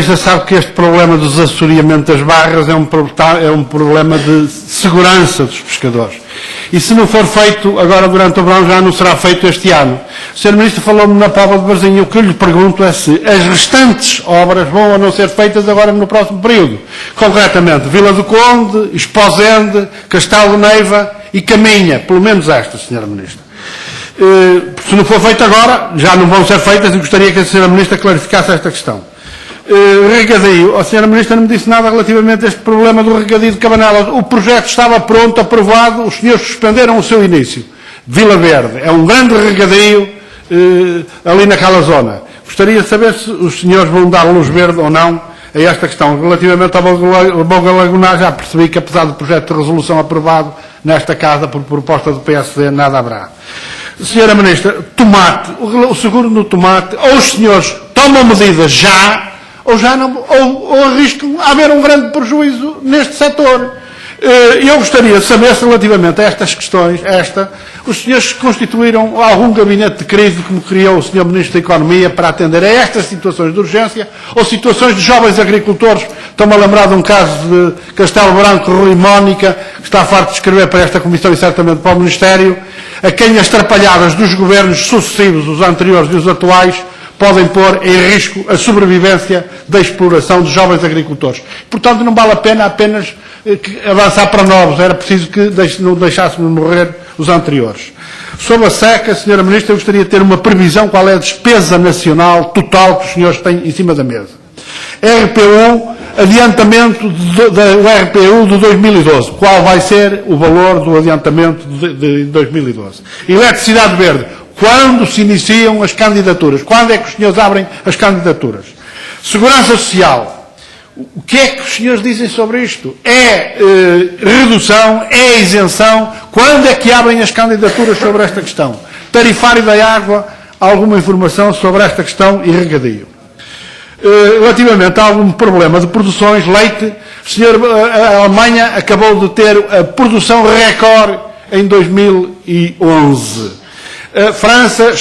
Você sabe que este problema do desassoreamento das barras é um problema de segurança dos pescadores. E se não for feito agora durante o verão, já não será feito este ano. O Sr. Ministro falou-me na Póvoa de Varzim. O que eu lhe pergunto é se as restantes obras vão ou não ser feitas agora no próximo período. Concretamente, Vila do Conde, Esposende, Castelo de Neiva e Caminha. Pelo menos estas, Sr. Ministro. Se não for feito agora, já não vão ser feitas e gostaria que a Sra. Ministra clarificasse esta questão. Regadio. A Sra. Ministra não me disse nada relativamente a este problema do regadio de Cabanelas. O projeto estava pronto, aprovado, os senhores suspenderam o seu início. Vila Verde. É um grande regadio ali naquela zona. Gostaria de saber se os senhores vão dar luz verde ou não a esta questão. Relativamente ao Boga Lagunar, já percebi que apesar do projeto de resolução aprovado nesta casa por proposta do PSD, nada haverá. Sra. Ministra, tomate, o seguro no tomate, ou os senhores tomam medidas já, ou arriscam a haver um grande prejuízo neste setor. Eu gostaria de saber se relativamente a estas questões, os senhores constituíram algum gabinete de crise como criou o Sr. Ministro da Economia para atender a estas situações de urgência, ou situações de jovens agricultores. Estou-me a lembrar de um caso de Castelo Branco, Rui Mónica, que está farto de escrever para esta Comissão e certamente para o Ministério, a quem as trapalhadas dos governos sucessivos, os anteriores e os atuais, podem pôr em risco a sobrevivência da exploração de jovens agricultores. Portanto, não vale a pena apenas avançar para novos, era preciso que não deixássemos morrer os anteriores. Sobre a seca, Sra. Ministra, eu gostaria de ter uma previsão qual é a despesa nacional total que os senhores têm em cima da mesa. RPU, adiantamento do RPU de 2012. Qual vai ser o valor do adiantamento de 2012? Eletricidade verde. Quando se iniciam as candidaturas? Quando é que os senhores abrem as candidaturas? Segurança Social. O que é que os senhores dizem sobre isto? É redução? É isenção? Quando é que abrem as candidaturas sobre esta questão? Tarifário da água, alguma informação sobre esta questão e regadio. Relativamente a algum problema de produções, leite, a Alemanha acabou de ter a produção recorde em 2011. A França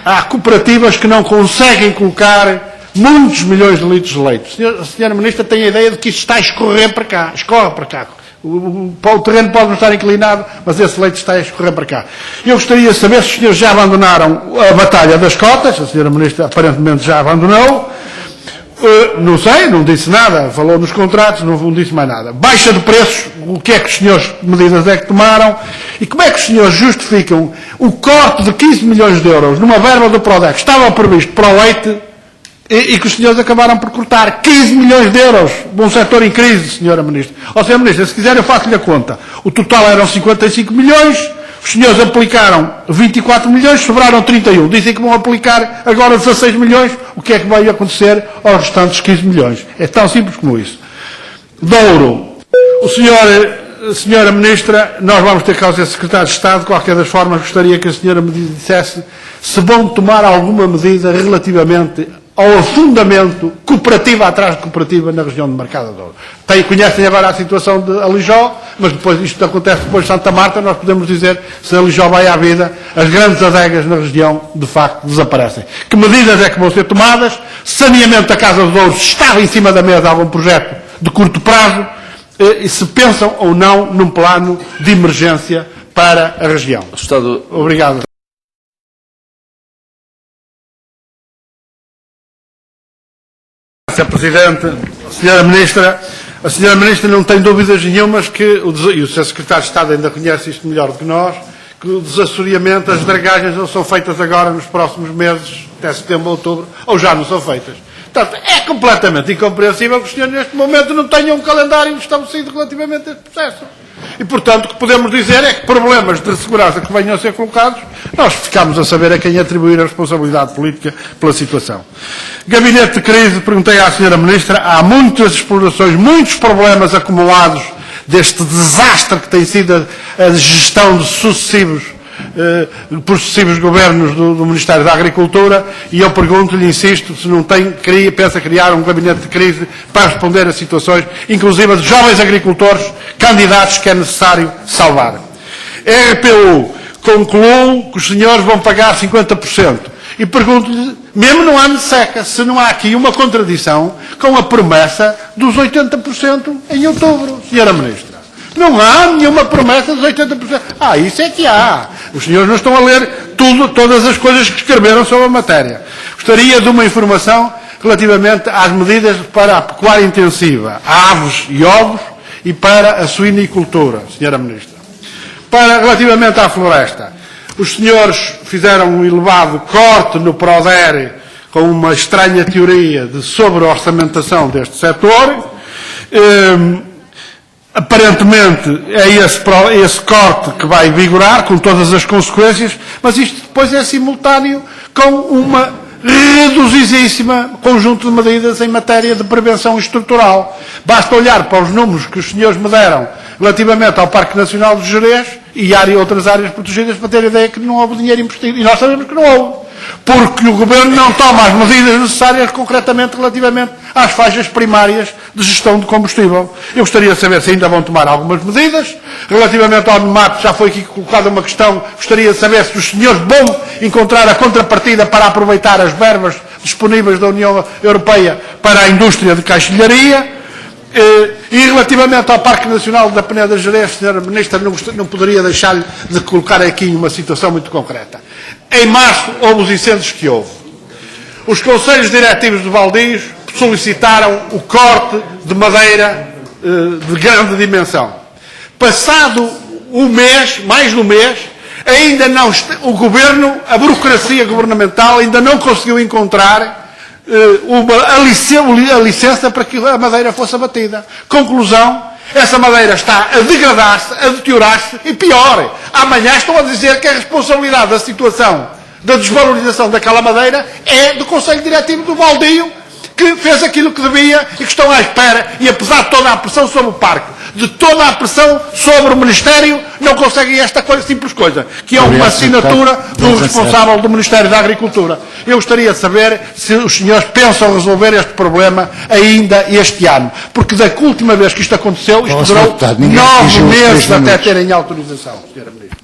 há cooperativas que não conseguem colocar muitos milhões de litros de leite. A Sra. Ministra tem a ideia de que isto está a escorrer para cá, escorre para cá. O terreno pode não estar inclinado, mas esse leite está a escorrer para cá. Eu gostaria de saber se os senhores já abandonaram a batalha das cotas. A Sra. Ministra aparentemente já abandonou. Não sei, não disse nada, falou nos contratos, não disse mais nada. Baixa de preços, o que é que os senhores, que medidas é que tomaram? E como é que os senhores justificam o corte de 15 milhões de euros numa verba do PRODEC que estava previsto para o leite e que os senhores acabaram por cortar 15 milhões de euros de um setor em crise, Sra. Ministra? Ó, Sra. Ministra, se quiser eu faço-lhe a conta. O total eram 55 milhões, os senhores aplicaram 24 milhões, sobraram 31. Dizem que vão aplicar agora 16 milhões. O que é que vai acontecer aos restantes 15 milhões? É tão simples como isso. Douro. Senhora Ministra, nós vamos ter causa de Secretário de Estado. De qualquer das formas, gostaria que a senhora me dissesse se vão tomar alguma medida relativamente ao afundamento cooperativa atrás de cooperativa na região de Marcada de Douro. Conhecem agora a situação de Alijó, mas depois isto acontece depois de Santa Marta, nós podemos dizer, se Alijó vai à vida, as grandes adegas na região, de facto, desaparecem. Que medidas é que vão ser tomadas? Saneamento da Casa de Douro, está em cima da mesa algum projeto de curto prazo, e se pensam ou não num plano de emergência para a região. Obrigado. Sr. Presidente, a Sra. Ministra não tem dúvidas nenhumas que, e o Sr. Secretário de Estado ainda conhece isto melhor do que nós, que o desassoreamento, as dragagens não são feitas agora nos próximos meses, até setembro, outubro, ou já não são feitas. Portanto, é completamente incompreensível que os senhores neste momento não tenham um calendário estabelecido relativamente a este processo. E, portanto, o que podemos dizer é que problemas de segurança que venham a ser colocados, nós ficamos a saber a quem atribuir a responsabilidade política pela situação. Gabinete de crise, perguntei à Sra. Ministra, há muitas explorações, muitos problemas acumulados deste desastre que tem sido a gestão de sucessivos governos do Ministério da Agricultura, e eu pergunto-lhe, insisto, se não pensa criar um gabinete de crise para responder a situações, inclusive de jovens agricultores, candidatos que é necessário salvar. RPU, concluo que os senhores vão pagar 50%. E pergunto-lhe, mesmo no ano de seca, se não há aqui uma contradição com a promessa dos 80% em outubro, Sra. Ministra. Não há nenhuma promessa dos 80%. Isso é que há. Os senhores não estão a ler todas as coisas que escreveram sobre a matéria. Gostaria de uma informação relativamente às medidas para a pecuária intensiva, aves e ovos, e para a suinicultura, Sra. Ministra. Relativamente à floresta, os senhores fizeram um elevado corte no PRODER com uma estranha teoria de sobre-orçamentação deste setor. Aparentemente é esse corte que vai vigorar, com todas as consequências, mas isto depois é simultâneo com uma reduzidíssima conjunto de medidas em matéria de prevenção estrutural. Basta olhar para os números que os senhores me deram relativamente ao Parque Nacional do Gerês e outras áreas protegidas para ter a ideia que não houve dinheiro investido. E nós sabemos que não houve. Porque o Governo não toma as medidas necessárias concretamente relativamente às faixas primárias de gestão de combustível. Eu gostaria de saber se ainda vão tomar algumas medidas. Relativamente ao NEMAT, já foi aqui colocada uma questão. Gostaria de saber se os senhores vão encontrar a contrapartida para aproveitar as verbas disponíveis da União Europeia para a indústria de caixilharia. E relativamente ao Parque Nacional da Peneda de Gerês, Sra. Ministra, não poderia deixar-lhe de colocar aqui uma situação muito concreta. Em março houve os incêndios que houve. Os conselhos diretivos de baldios solicitaram o corte de madeira de grande dimensão. Passado um mês, mais de um mês, ainda não o Governo, a burocracia governamental ainda não conseguiu encontrar a licença para que a madeira fosse abatida. Conclusão, essa madeira está a degradar-se, a deteriorar-se e pior, amanhã estão a dizer que a responsabilidade da situação da desvalorização daquela madeira é do Conselho Diretivo do Baldio, que fez aquilo que devia e que estão à espera, e apesar de toda a pressão sobre o parque, de toda a pressão sobre o Ministério, não conseguem esta simples coisa, que é uma assinatura do responsável do Ministério da Agricultura. Eu gostaria de saber se os senhores pensam resolver este problema ainda este ano, porque da última vez que isto aconteceu, isto durou 9 meses até terem autorização, Sra. Ministra.